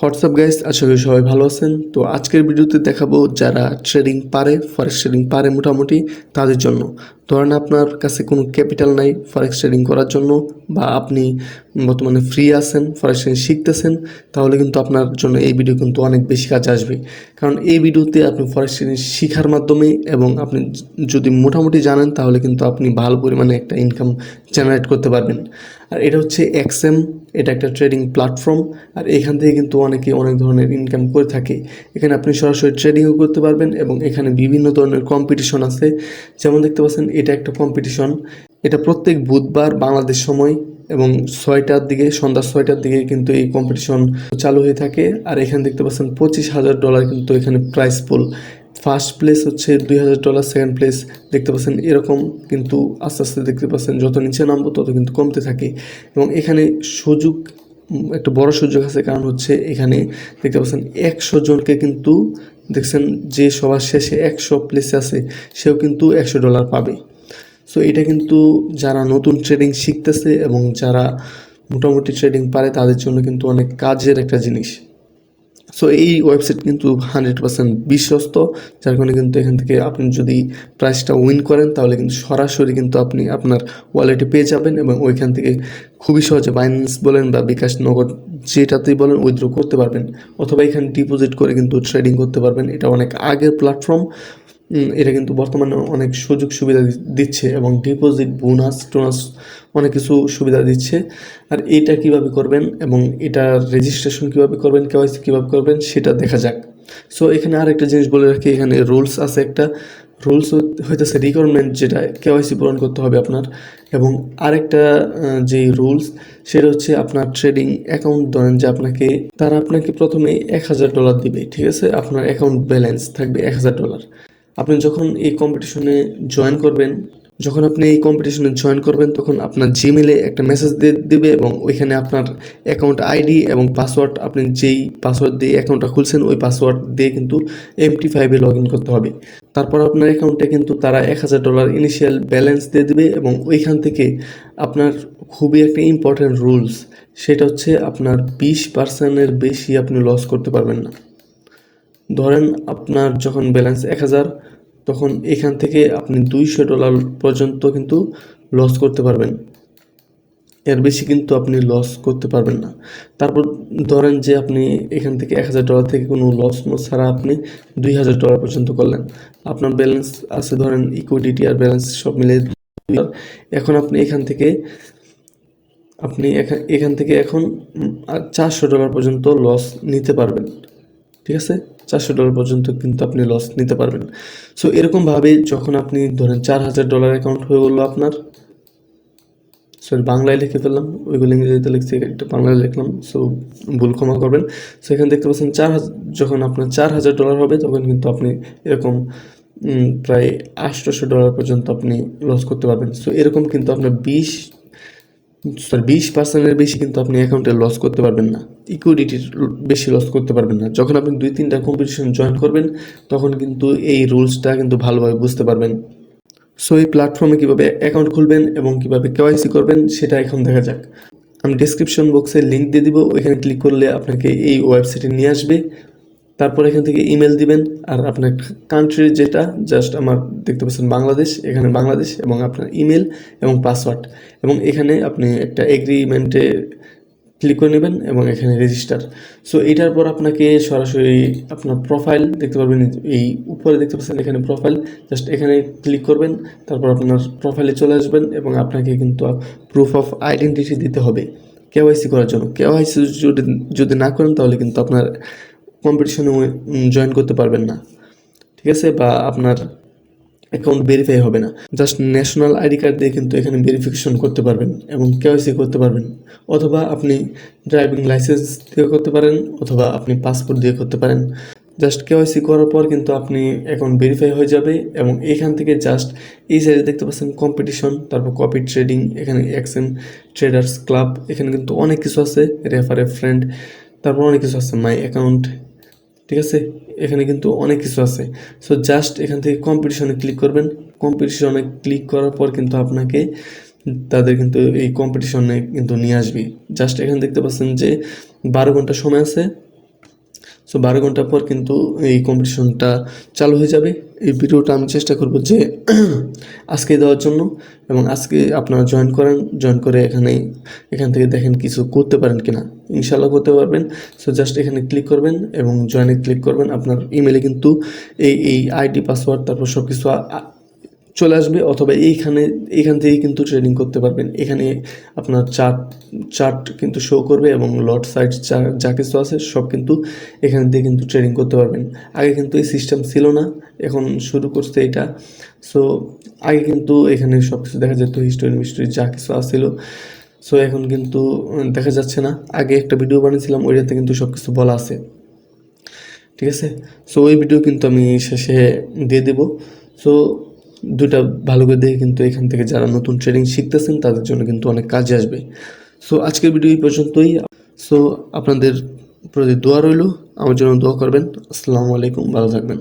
WhatsApp guys, আশা করি সবাই ভালো আছেন। তো আজকের ভিডিওতে দেখাবো যারা ট্রেডিং পারে, ফরেক্স ট্রেডিং পারে মোটামুটি তাদের জন্য। ধরেন আপনার কাছে কোনো ক্যাপিটাল নাই ফরেক্স ট্রেডিং করার জন্য, বা আপনি বর্তমানে ফ্রি আছেন, ফরেক্স ট্রেডিং শিখতেছেন, তাহলে কিন্তু আপনার জন্য এই ভিডিও কিন্তু অনেক বেশি কাজে আসবে। কারণ এই ভিডিওতে আপনি ফরেক্স ট্রেডিং শেখার মাধ্যমে এবং আপনি যদি মোটামুটি জানেন তাহলে কিন্তু আপনি ভালো পরিমাণে একটা ইনকাম জেনারেট করতে পারবেন। আর এটা হচ্ছে এক্সএম, এটা একটা ট্রেডিং প্ল্যাটফর্ম। আর এখান থেকে কিন্তু অনেকে অনেক ধরনের ইনকাম করে থাকে। এখানে আপনি সরাসরি ট্রেডিংও করতে পারবেন এবং এখানে বিভিন্ন ধরনের কম্পিটিশন আছে। যেমন দেখতে পাচ্ছেন, এটা একটা কম্পিটিশন। এটা প্রত্যেক বুধবার বাংলাদেশ সময় এবং সন্ধ্যা 6টার দিকে কিন্তু এই কম্পিটিশন চালু হয়ে থাকে। আর এখানে দেখতে পাচ্ছেন $25,000 কিন্তু এখানে প্রাইস পুল। ফার্স্ট প্লেস হচ্ছে $2,000, সেকেন্ড প্লেস দেখতে পাচ্ছেন এরকম। কিন্তু আস্তে আস্তে দেখতে পাচ্ছেন যত নিচে নামবো তত কিন্তু কমতে থাকে। এবং এখানে সুযোগ, একটা বড় সুযোগ আছে, কারণ হচ্ছে এখানে দেখতে পাচ্ছেন 100 জনকে কিন্তু দেখছেন যে সবার শেষে 100 প্লেসে আছে সেও কিন্তু $100 পাবে। সো এটা কিন্তু যারা নতুন ট্রেডিং শিখতেছে এবং যারা মোটামুটি ট্রেডিং পারে তাদের জন্য কিন্তু অনেক কাজের একটা জিনিস। সো এই ওয়েবসাইট কিন্তু 100% বিশ্বস্ত, যার কারণে কিন্তু এখান থেকে আপনি যদি প্রাইসটা উইন করেন তাহলে কিন্তু সরাসরি কিন্তু আপনি আপনার ওয়ালেটে পেয়ে যাবেন এবং ওইখান থেকে খুবই সহজে বাইন্যান্স বলেন বা বিকাশ নগদ যেটাতেই বলেন উইথড্র করতে পারবেন, অথবা এখানে ডিপোজিট করে কিন্তু ট্রেডিং করতে পারবেন। এটা অনেক আগের প্ল্যাটফর্ম। এটা কিন্তু বর্তমানে অনেক সুযোগ সুবিধা দিচ্ছে এবং ডিপোজিট, বোনাস টোনাস অনেক কিছু সুবিধা দিচ্ছে। আর এটা কিভাবে করবেন এবং এটার রেজিস্ট্রেশন কিভাবে করবেন, কেওয়াইসি কীভাবে করবেন সেটা দেখা যাক। সো এখানে আরেকটা জিনিস বলে রাখি, এখানে রুলস আছে। একটা রুলস হইতেছে রিকোয়ারমেন্ট, যেটা কেওয়াইসি পূরণ করতে হবে আপনার। এবং আরেকটা যেই রুলস সেটা হচ্ছে আপনার ট্রেডিং অ্যাকাউন্ট, ধরেন যে তারা আপনাকে প্রথমে $1,000 দিবে, ঠিক আছে? আপনার অ্যাকাউন্ট ব্যালেন্স থাকবে $1,000। আপনি যখন এই কম্পিটিশনে জয়েন করবেন তখন আপনার জিমেলে একটা মেসেজ দেবে এবং ওইখানে আপনার অ্যাকাউন্ট আইডি এবং পাসওয়ার্ড, আপনি যেই পাসওয়ার্ড দিয়ে অ্যাকাউন্টটা খুলছেন ওই পাসওয়ার্ড দিয়ে কিন্তু MT5-এ লগ ইন করতে হবে। তারপর আপনার অ্যাকাউন্টে কিন্তু তারা $1,000 ইনিশিয়াল ব্যালেন্স দিয়ে দেবে এবং ওইখান থেকে আপনার খুবই একটা ইম্পর্ট্যান্ট রুলস, সেটা হচ্ছে আপনার 20%-এর বেশি আপনি লস করতে পারবেন না। ধরেন আপনার যখন ব্যালেন্স 1,000, তখন এখান থেকে আপনি $200 পর্যন্ত কিন্তু লস করতে পারবেন, এর বেশি কিন্তু আপনি লস করতে পারবেন না। তারপর ধরেন যে আপনি এখান থেকে $1,000 থেকে কোনো লস ছাড়া আপনি $2,000 পর্যন্ত করলেন, আপনার ব্যালেন্স আছে ধরেন ইকুইটি আর ব্যালেন্স সব মিলে $2,000। এখন আপনি এখান থেকে এখন $400 পর্যন্ত লস নিতে পারবেন, ঠিক আছে? $400 পর্যন্ত কিন্তু আপনি লস নিতে পারবেন। সো এরকমভাবে যখন আপনি ধরেন $4,000 অ্যাকাউন্ট হয়ে গেলো আপনার, সরি বাংলায় লিখে ফেললাম, ওইগুলো ইংরেজিতে লিখছি, একটা বাংলায় লিখলাম, সো ভুল ক্ষমা করবেন। সো এখানে দেখতে পাচ্ছেন যখন আপনার $4,000 হবে তখন কিন্তু আপনি এরকম প্রায় $800 পর্যন্ত আপনি লস করতে পারবেন। সো এরকম কিন্তু আপনার 20%-এর বেশি কিন্তু আপনি অ্যাকাউন্টে লস করতে পারবেন না, ইকুইটির বেশি লস করতে পারবেন না। যখন আপনি 2-3টা কম্পিটিশন জয়েন করবেন তখন কিন্তু এই রুলসটা কিন্তু ভালোভাবে বুঝতে পারবেন। সো এই প্ল্যাটফর্মে কীভাবে অ্যাকাউন্ট খুলবেন এবং কীভাবে কেওয়াইসি করবেন সেটা এখন দেখা যাক। আমি ডেসক্রিপশন বক্সে লিঙ্ক দিয়ে দিব, ওইখানে ক্লিক করলে আপনাকে এই ওয়েবসাইটে নিয়ে আসবে। তারপর এখান থেকে ইমেল দিবেন আর আপনার কান্ট্রি যেটা, জাস্ট আমার দেখতে পাচ্ছেন বাংলাদেশ, এখানে বাংলাদেশ এবং আপনার ইমেল এবং পাসওয়ার্ড, এবং এখানে আপনি একটা এগ্রিমেন্টে ক্লিক করে নেবেন এবং এখানে রেজিস্টার। সো এটার পর আপনাকে সরাসরি আপনার প্রোফাইল দেখতে পারবেন, এই উপরে দেখতে পাচ্ছেন এখানে প্রোফাইল, জাস্ট এখানে ক্লিক করবেন। তারপর আপনার প্রোফাইলে চলে আসবেন এবং আপনাকে কিন্তু প্রুফ অফ আইডেন্টিটি দিতে হবে কেওয়াইসি করার জন্য। কেওয়াইসি যদি না করেন তাহলে কিন্তু আপনার কম্পিটিশনে জয়েন করতে পারবেন না, ঠিক আছে? বা আপনার অ্যাকাউন্ট ভেরিফাই হবে না। জাস্ট ন্যাশনাল আইডি কার্ড দিয়ে কিন্তু এখানে ভেরিফিকেশন করতে পারবেন এবং কেওয়াইসি করতে পারবেন, অথবা আপনি ড্রাইভিং লাইসেন্স দিয়ে করতে পারেন, অথবা আপনি পাসপোর্ট দিয়ে করতে পারেন। জাস্ট কেওয়াইসি করার পর কিন্তু আপনি অ্যাকাউন্ট ভেরিফাই হয়ে যাবে এবং এখান থেকে জাস্ট এই সাইডে দেখতে পাচ্ছেন কম্পিটিশন, তারপর কপি ট্রেডিং, এখানে এক্সএম ট্রেডার্স ক্লাব, এখানে কিন্তু অনেক কিছু আছে, রেফার এ ফ্রেন্ড, তারপর অনেক কিছু আছে, মাই অ্যাকাউন্ট, ঠিক আছে? এখানে কিন্তু অনেক কিছু আছে। সো জাস্ট এখান থেকে কম্পিটিশনে ক্লিক করবেন। কম্পিটিশনে ক্লিক করার পর কিন্তু আপনাকে তাদের কিন্তু এই কম্পিটিশনে কিন্তু নিয়ে আসবে। জাস্ট এখানে দেখতে পাচ্ছেন যে 12 ঘন্টা সময় আছে সো 12 ঘন্টা পর কিন্তু এই কম্পিটিশনটা চালু হয়ে যাবে। এই ভিডিওটা আমি চেষ্টা করব যে আজকে দেওয়ার জন্য, এবং আজকে আপনারা জয়েন করে এখান থেকে দেখেন কিছু করতে পারেন কিনা। ইনশাল্লাহ করতে পারবেন। সো জাস্ট এখানে ক্লিক করবেন এবং জয়েনে ক্লিক করবেন। আপনার ইমেলে কিন্তু এই আইডি পাসওয়ার্ড তারপর সব কিছু চলে আসবে, অথবা এইখান থেকে কিন্তু ট্রেডিং করতে পারবেন। এখানে আপনার চার্ট কিন্তু শো করবে এবং লট সাইড যা কিছু আছে সব কিন্তু এখান থেকে কিন্তু ট্রেডিং করতে পারবেন। আগে কিন্তু এই সিস্টেম ছিল না, এখন শুরু করছে এটা। সো আগে কিন্তু এখানে সব কিছু দেখা যেত, হিস্টোরি যা কিছু আসছিল। সো এখন কিন্তু দেখা যাচ্ছে না। আগে একটা ভিডিও বানিয়েছিলাম, ওইটাতে কিন্তু সব কিছু বলা আছে, ঠিক আছে। সো ওই ভিডিও কিন্তু আমি শেষে দিয়ে দেব। সো দুটা ভালো করে দেখে কিন্তু এখান থেকে যারা নতুন ট্রেডিং শিখতেছেন তাদের জন্য কিন্তু অনেক কাজে আসবে। সো আজকের ভিডিও এই পর্যন্তই। সো আপনাদের প্রতি দোয়া রইল, আমার জন্য দোয়া করবেন। আসসালামু আলাইকুম, ভালো থাকবেন।